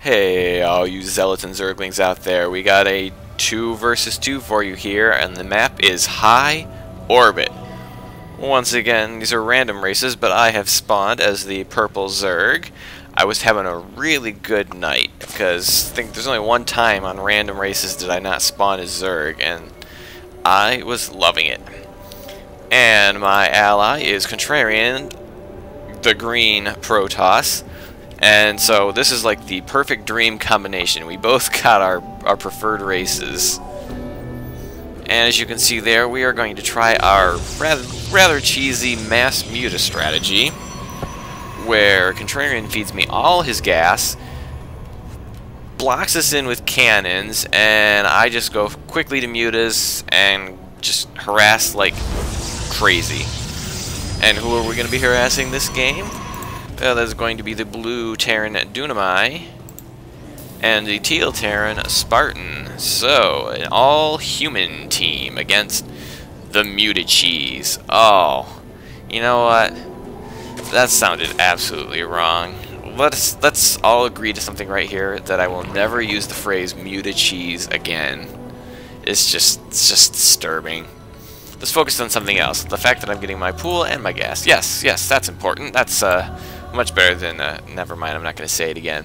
Hey, all you zealots and zerglings out there, we got a 2 versus 2 for you here, and the map is High Orbit. Once again, these are random races, but I have spawned as the purple Zerg. I was having a really good night, because I think there's only one time on random races did I not spawn as Zerg, and I was loving it. And my ally is Contrarian, the green Protoss. And so this is like the perfect dream combination. We both got our preferred races. And as you can see there, we are going to try our rather cheesy mass muta strategy, where Contrarian feeds me all his gas, blocks us in with cannons, and I just go quickly to mutas and just harass like crazy. And who are we going to be harassing this game? Well, that's going to be the blue Terran Dunamai and the teal Terran Spartan. So, an all-human team against the Muta Cheese. Oh, you know what? That sounded absolutely wrong. Let's all agree to something right here, that I will never use the phrase Muta Cheese again. It's just disturbing. Let's focus on something else. The fact that I'm getting my pool and my gas. Yes, that's important. That's much better than never mind. I'm not going to say it again.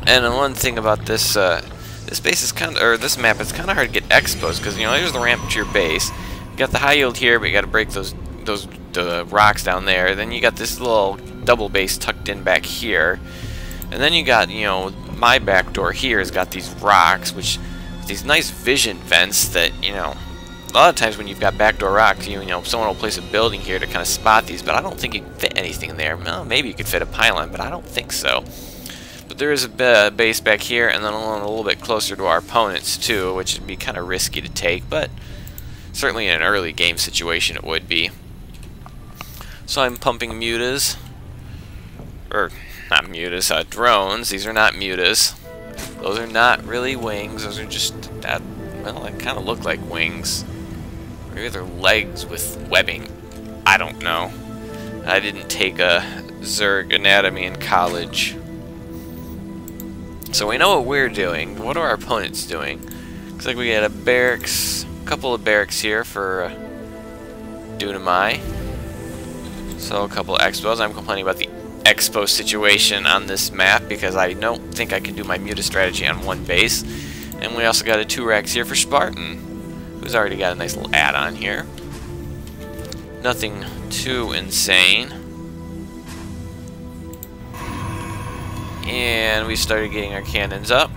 And one thing about this this base is this map, it's kind of hard to get exposed because there's the ramp to your base. You got the high yield here, but you got to break those rocks down there. Then you got this little double base tucked in back here, and then you got my back door here has got these rocks, which these nice vision vents that a lot of times when you've got backdoor rocks, someone will place a building here to kind of spot these, but I don't think you can fit anything there. Well, maybe you could fit a pylon, but I don't think so. But there is a base back here, and then a little bit closer to our opponents too, which would be kind of risky to take, but certainly in an early game situation it would be. So I'm pumping mutas, or not mutas, drones. These are not mutas. Those are not really wings. Those are just that. Well, they kind of look like wings. Maybe they're legs with webbing. I don't know. I didn't take a Zerg anatomy in college. So we know what we're doing. What are our opponents doing? Looks like we got a couple of barracks here for Dunamai. So a couple of expos. I'm complaining about the expo situation on this map because I don't think I can do my muta strategy on one base. And we also got a 2 racks here for Spartan, who's already got a nice little add-on here. Nothing too insane. And we started getting our cannons up.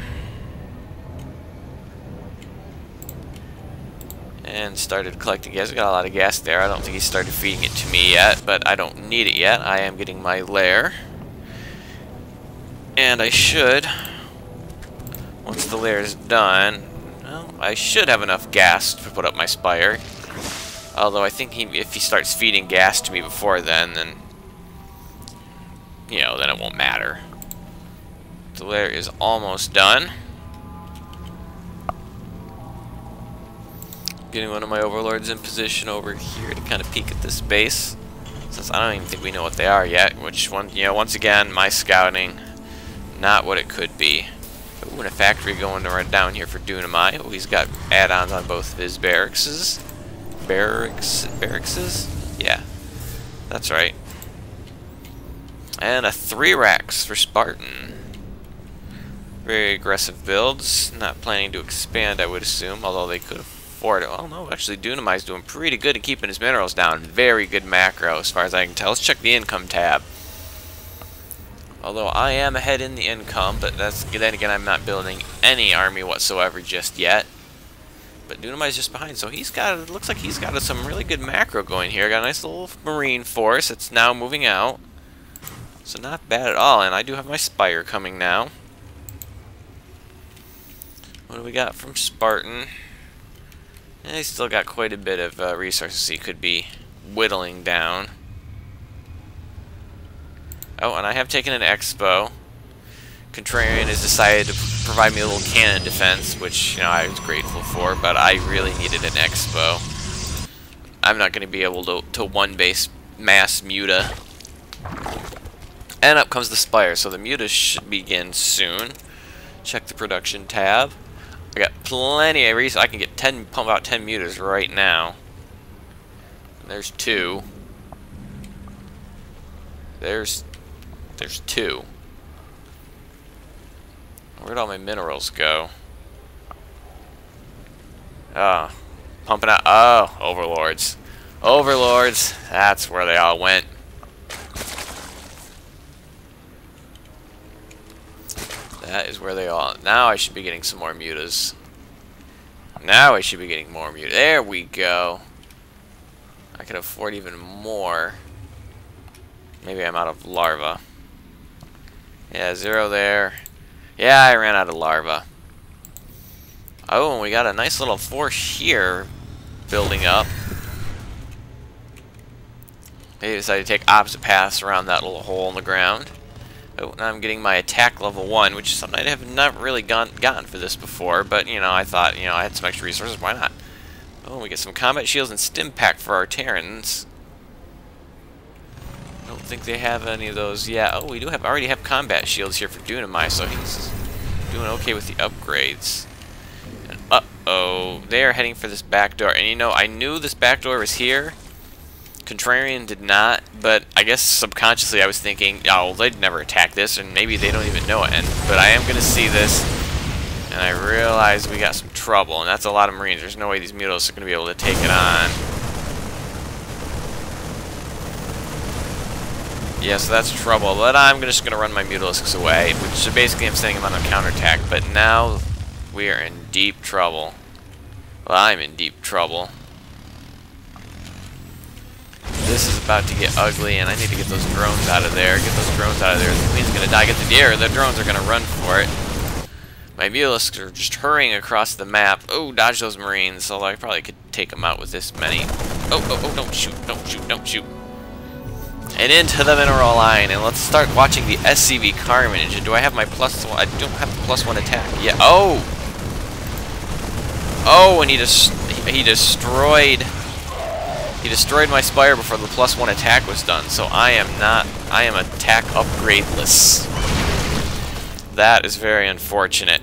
And started collecting gas. We got a lot of gas there. I don't think he started feeding it to me yet, but I don't need it yet. I am getting my lair. And I should, once the lair is done, well, I should have enough gas to put up my spire. Although I think if he starts feeding gas to me before then then it won't matter. The lair is almost done. Getting one of my overlords in position over here to kind of peek at this base, since I don't even think we know what they are yet. Which one? Once again, my scouting, not what it could be. Ooh, and a factory going to run down here for Dunamai. Oh, he's got add-ons on both of his barracks. Yeah, that's right. And a 3 racks for Spartan. Very aggressive builds. Not planning to expand, I would assume, although they could afford it. Oh no, actually Dunamai's doing pretty good at keeping his minerals down. Very good macro as far as I can tell. Let's check the income tab. Although I am ahead in the income, but then again I'm not building any army whatsoever just yet. But Dunamai's just behind, so it looks like he's got some really good macro going here. Got a nice little marine force that's now moving out. So not bad at all, and I do have my spire coming now. What do we got from Spartan? And he's still got quite a bit of resources he could be whittling down. Oh, and I have taken an expo. Contrarian has decided to provide me a little cannon defense, which I was grateful for, but I really needed an expo. I'm not going to be able to one base mass muta. And up comes the Spire, so the mutas should begin soon. Check the production tab. I got plenty of reasons. I can get pump out 10 mutas right now. There's 2. There's 2. Where'd all my minerals go? Ah, pumping out. Oh, overlords. Overlords. That's where they all went. That is where they all... Now I should be getting some more mutas. Now I should be getting more mutas. There we go. I can afford even more. Maybe I'm out of larva. Yeah, 0 there. Yeah, I ran out of larva. Oh, and we got a nice little force here building up. They decided to take opposite paths around that little hole in the ground. Oh, now I'm getting my attack level 1, which is something I have not really gotten for this before, but, you know, I thought, you know, I had some extra resources, why not? Oh, we get some combat shields and stim pack for our Terrans. I don't think they have any of those yet. Oh, we do already have combat shields here for Dunamai, so he's doing okay with the upgrades. And uh-oh, they are heading for this back door. And, you know, I knew this back door was here. Contrarian did not, but I guess subconsciously I was thinking, oh, well, they'd never attack this, and maybe they don't even know it. But I am going to see this, and I realize we got some trouble, and that's a lot of Marines. There's no way these mutas are going to be able to take it on. Yeah, so that's trouble, but I'm just going to run my Mutalisks away, which basically I'm sending them on a counterattack, but now we are in deep trouble. Well, I'm in deep trouble. This is about to get ugly, and I need to get those drones out of there. Get those drones out of there. The queen's gonna die. Get the deer. The drones are gonna run for it. My Mutalisks are just hurrying across the map. Oh, dodge those Marines. Although I probably could take them out with this many. Oh, don't shoot. Don't shoot. Don't shoot. And into the mineral line. And let's start watching the SCV carnage. And do I have my +1? I don't have the +1 attack. Yeah. Oh! Oh, and he destroyed... He destroyed my Spire before the +1 attack was done, so I am attack upgradeless. That is very unfortunate.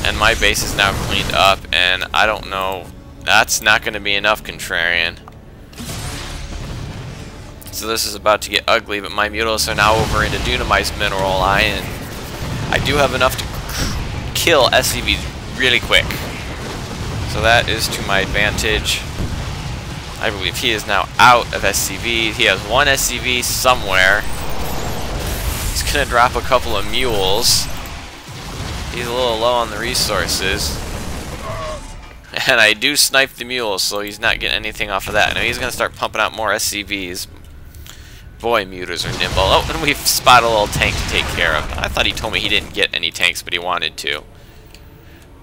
And my base is now cleaned up, and I don't know, that's not going to be enough, Contrarian. So this is about to get ugly, but my Mutalisks are now over into Dunamai's mineral line, and I do have enough to kill SCVs really quick. So that is to my advantage. I believe he is now out of SCV. He has 1 SCV somewhere. He's going to drop a couple of mules. He's a little low on the resources. And I do snipe the mules, so he's not getting anything off of that. Now he's going to start pumping out more SCVs. Boy, mutas are nimble. Oh, and we've spotted a little tank to take care of. I thought he told me he didn't get any tanks, but he wanted to.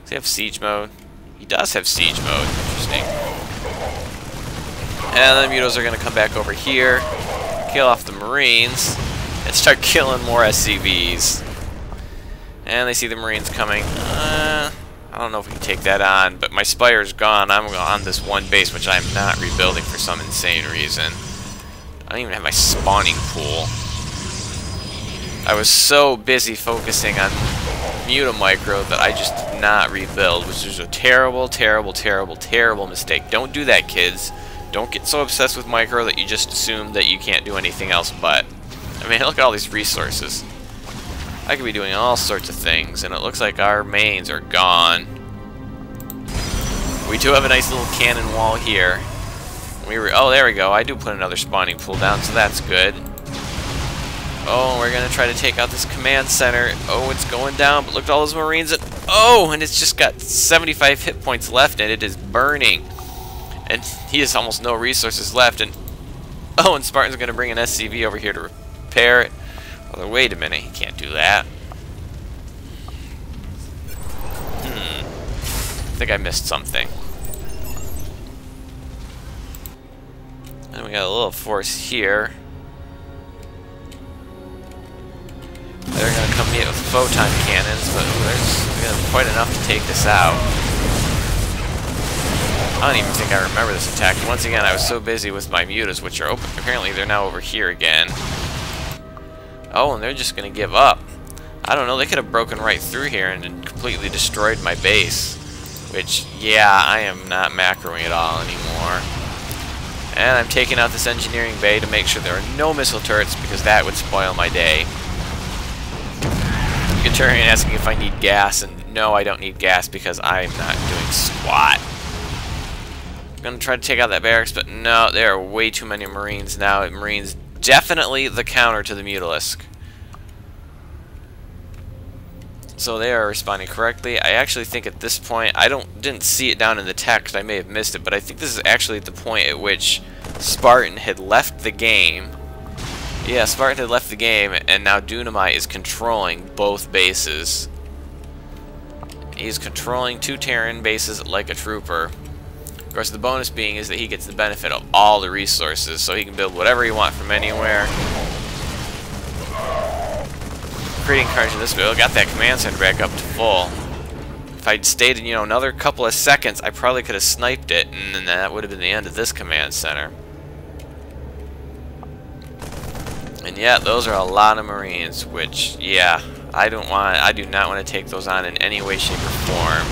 Does he have siege mode? He does have siege mode. Interesting. And the mutas are going to come back over here, kill off the Marines, and start killing more SCVs. And they see the Marines coming. I don't know if we can take that on, but my Spire's gone. I'm on this one base, which I'm not rebuilding for some insane reason. I don't even have my spawning pool. I was so busy focusing on Muta Micro that I just did not rebuild, which is a terrible, terrible, terrible, terrible mistake. Don't do that, kids. Don't get so obsessed with Micro that you just assume that you can't do anything else but. I mean, look at all these resources. I could be doing all sorts of things, and it looks like our mains are gone. We do have a nice little cannon wall here. Oh, there we go. I do put another spawning pool down, so that's good. Oh, we're going to try to take out this command center. Oh, it's going down, but look at all those Marines. Oh, and it's just got 75 hit points left, and it is burning. And he has almost no resources left. And oh, and Spartan's going to bring an SCV over here to repair it. Although, wait a minute, he can't do that. I think I missed something. And we got a little force here. They're going to come meet with photon cannons, but there's quite enough to take this out. I don't even think I remember this attack. Once again, I was so busy with my mutas, which are open. Apparently, they're now over here again. Oh, and they're just going to give up. I don't know, they could have broken right through here and completely destroyed my base. Which, yeah, I am not macroing at all anymore. And I'm taking out this engineering bay to make sure there are no missile turrets, because that would spoil my day. Gaturian asking if I need gas, and no, I don't need gas because I'm not doing squat. I'm going to try to take out that barracks, but no, there are way too many Marines now. Marines definitely the counter to the Mutalisk. So they are responding correctly. I actually think at this point, didn't see it down in the text, I may have missed it, but I think this is actually the point at which Spartan had left the game. Yeah, Spartan had left the game, and now Dunamite is controlling both bases. He's controlling 2 Terran bases like a trooper. Of course, the bonus being is that he gets the benefit of all the resources, so he can build whatever he wants from anywhere. Creating carnage in this build, got that command center back up to full. If I'd stayed in, another couple of seconds, I probably could have sniped it, and then that would have been the end of this command center. And yeah, those are a lot of Marines, which, yeah, I do not want to take those on in any way, shape, or form.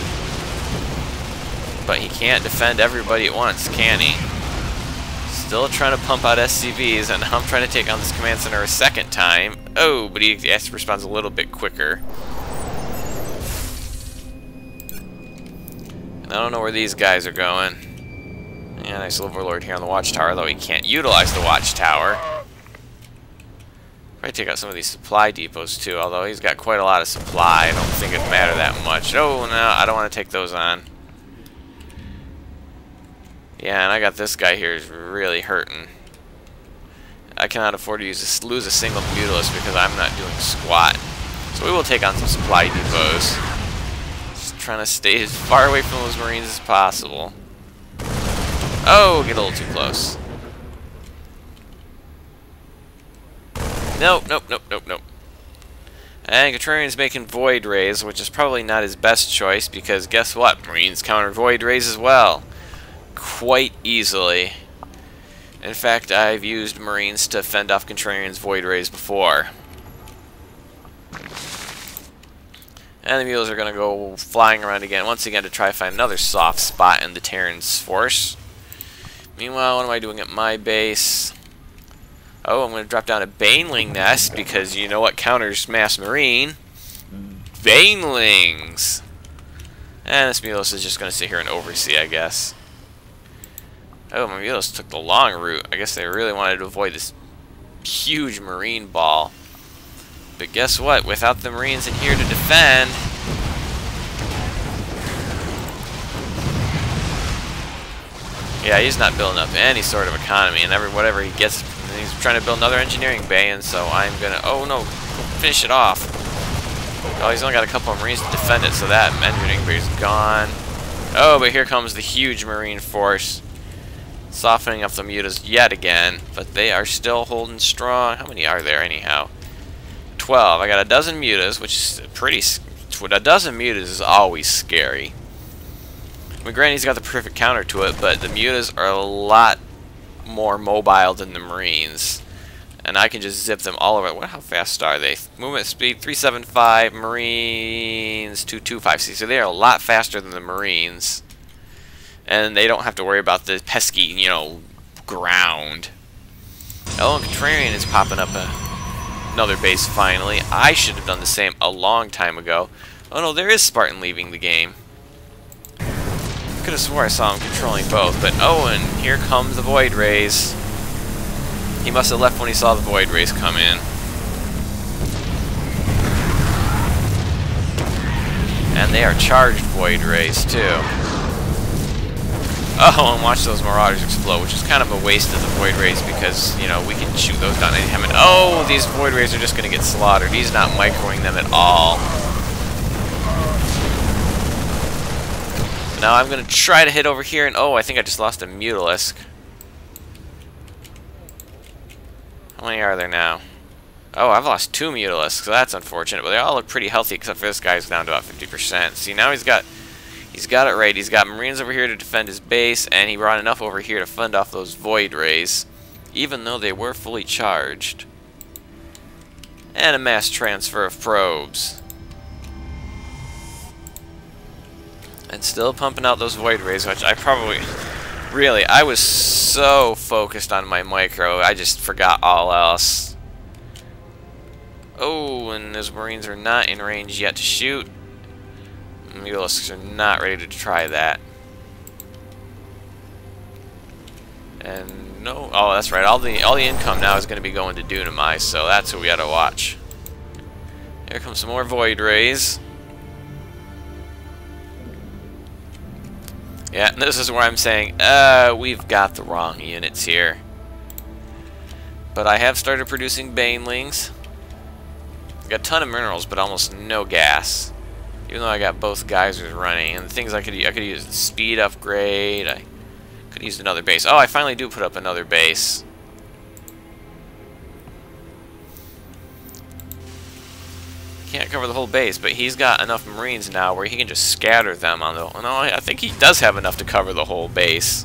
But he can't defend everybody at once, can he? Still trying to pump out SCVs, and I'm trying to take on this command center a second time. Oh, but he responds a little bit quicker. And I don't know where these guys are going. Yeah, nice overlord here on the watchtower, though he can't utilize the watchtower. Probably take out some of these supply depots, too, although he's got quite a lot of supply. I don't think it'd matter that much. Oh, no, I don't want to take those on. Yeah, and I got this guy here who's really hurting. I cannot afford to lose a single Mutalisk because I'm not doing squat. So we will take on some supply depots. Just trying to stay as far away from those Marines as possible. Oh, get a little too close. Nope, nope, nope, nope, nope. And Gaturian's making Void Rays, which is probably not his best choice because guess what? Marines counter Void Rays as well. Quite easily. In fact, I've used Marines to fend off Contrarian's Void Rays before. And the mules are going to go flying around again, once again, to try to find another soft spot in the Terran's force. Meanwhile, what am I doing at my base? Oh, I'm going to drop down a Baneling nest, because you know what counters Mass Marine? Banelings! And this Mulos is just going to sit here and oversee, I guess. Oh, my Mulos took the long route. I guess they really wanted to avoid this huge Marine ball. But guess what? Without the Marines in here to defend... Yeah, he's not building up any sort of economy, and whatever he gets, he's trying to build another engineering bay, and so I'm gonna... Oh no, finish it off. Oh, he's only got a couple of Marines to defend it, so that engineering bay is gone. Oh, but here comes the huge Marine force. Softening up the mutas yet again, but they are still holding strong. How many are there anyhow? 12. I got a dozen mutas, which is pretty... A dozen mutas is always scary. I mean, granted, he's got the perfect counter to it, but the mutas are a lot more mobile than the Marines. And I can just zip them all over. How fast are they? Movement speed 375, Marines 225. See, so they are a lot faster than the Marines. And they don't have to worry about the pesky, ground. Oh, and Contrarian is popping up another base finally. I should have done the same a long time ago. Oh no, there is Spartan leaving the game. Could have swore I saw him controlling both, but oh, and here comes the Void Rays. He must have left when he saw the Void Rays come in. And they are charged Void Rays, too. Oh, and watch those Marauders explode, which is kind of a waste of the Void Rays because, we can shoot those down anytime. And oh, these Void Rays are just going to get slaughtered. He's not microing them at all. So now I'm going to try to hit over here, and oh, I think I just lost a Mutalisk. How many are there now? Oh, I've lost 2 Mutalisks, so that's unfortunate, but they all look pretty healthy except for this guy's down to about 50%. See, now he's got it right. He's got Marines over here to defend his base, and he brought enough over here to fend off those Void Rays, even though they were fully charged. And a mass transfer of probes. And still pumping out those void rays, which I probably... Really, I was so focused on my micro, I just forgot all else. Oh, and those Marines are not in range yet to shoot. Mulisks are not ready to try that. And no, oh, that's right. All the income now is going to be going to Dunamai, so that's what we got to watch. Here comes some more void rays. Yeah, and this is where I'm saying, we've got the wrong units here. But I have started producing banelings. Got a ton of minerals, but almost no gas. Even though I got both geysers running, and the things I could use the speed upgrade. I could use another base. Oh, I finally do put up another base. Can't cover the whole base, but he's got enough Marines now where he can just scatter them on the... No, I think he does have enough to cover the whole base.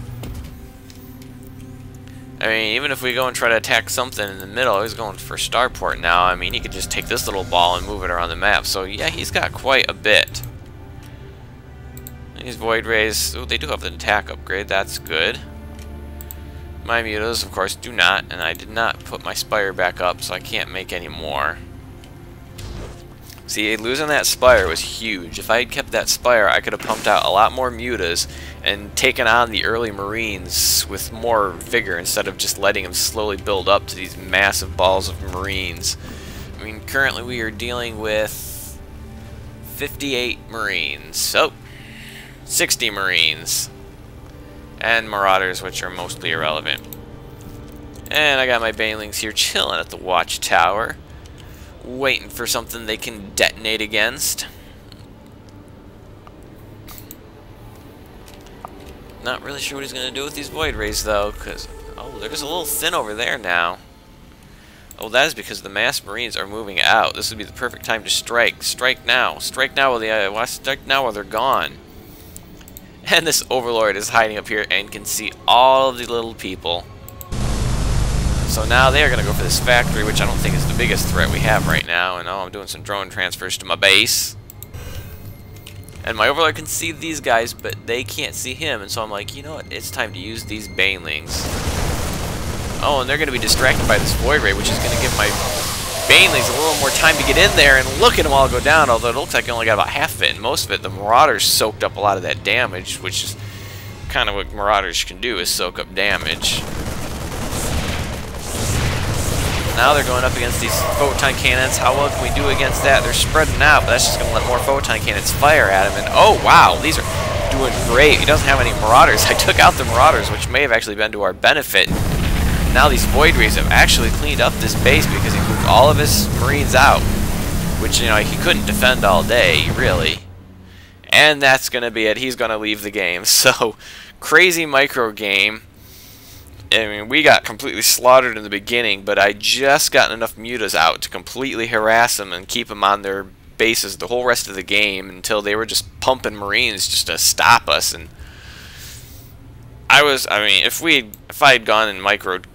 I mean, even if we go and try to attack something in the middle, he's going for Starport now. I mean, he could just take this little ball and move it around the map. So, yeah, he's got quite a bit. These void rays, oh, they do have the attack upgrade. That's good. My mutas, of course, do not. And I did not put my Spire back up, so I can't make any more. See, losing that Spire was huge. If I had kept that Spire, I could have pumped out a lot more mutas and taken on the early Marines with more vigor instead of just letting them slowly build up to these massive balls of Marines. I mean, currently we are dealing with 58 Marines. So, 60 Marines. And Marauders, which are mostly irrelevant. And I got my banelings here chilling at the watchtower, waiting for something they can detonate against. Not really sure what he's going to do with these void rays, though, because... Oh, there's a little thin over there now. Oh, that is because the mass Marines are moving out. This would be the perfect time to strike. Strike now. Strike now while they're gone. And this Overlord is hiding up here and can see all of the little people. So now they are going to go for this factory, which I don't think is the biggest threat we have right now. And oh, I'm doing some drone transfers to my base. And my Overlord can see these guys, but they can't see him. And so I'm like, you know what? It's time to use these banelings. Oh, and they're going to be distracted by this void ray, which is going to give my banelings a little more time to get in there. And look at them all go down, although it looks like I only got about half of it. And most of it, the Marauders soaked up a lot of that damage, which is kind of what Marauders can do, is soak up damage. Now they're going up against these photon cannons. How well can we do against that? They're spreading out, but that's just going to let more photon cannons fire at him. And oh, wow, these are doing great. He doesn't have any Marauders. I took out the Marauders, which may have actually been to our benefit. Now these Void Rays have actually cleaned up this base because he moved all of his Marines out. Which, you know, he couldn't defend all day, really. And that's going to be it. He's going to leave the game. So, crazy micro game. I mean, we got completely slaughtered in the beginning, but I just got enough mutas out to completely harass them and keep them on their bases the whole rest of the game until they were just pumping Marines just to stop us. And I mean, if I had gone and microed,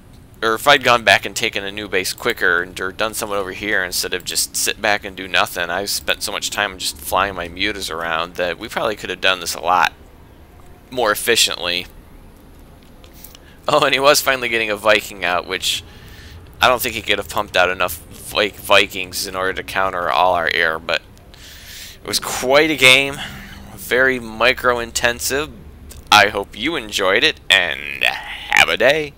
or if I'd gone back and taken a new base quicker or done something over here instead of just sit back and do nothing, I spent so much time just flying my mutas around that we probably could have done this a lot more efficiently. Oh, and he was finally getting a Viking out, which I don't think he could have pumped out enough Vikings in order to counter all our air, but it was quite a game, very micro-intensive. I hope you enjoyed it, and have a day.